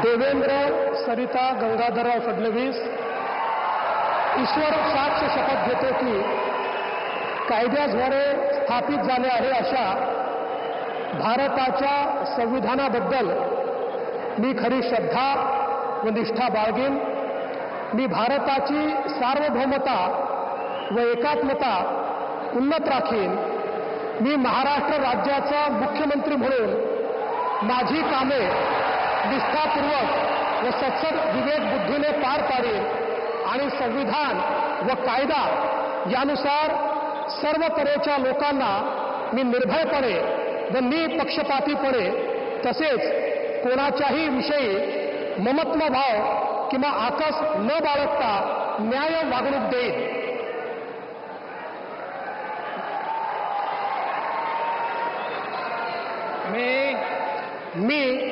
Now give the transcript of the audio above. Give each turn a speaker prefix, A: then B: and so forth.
A: देवेंद्र सरिता गंगाधरराव फडणवीस ईश्वर साक्ष शपथ घेतो की कायद्याद्वारे स्थापित झाले आहे अशा भारताच्या संविधानाबद्दल मी खरी श्रद्धा व निष्ठा बाळगेन. मी भारताची सार्वभौमता व एकात्मता उन्नत राखीन. मी महाराष्ट्र राज्याचा मुख्यमंत्री म्हणून माझी कामे निष्ठापूर्वक व सत्सद विवेक बुद्धीने पार पाडेन आणि संविधान व कायदा यानुसार सर्व तऱ्हेच्या लोकांना मी निर्भयपणे व निपक्षपातीपणे तसेच कोणाच्याही विषयी ममत्व भाव किंवा आकस न बाळगता न्याय वागणूक देईन. मी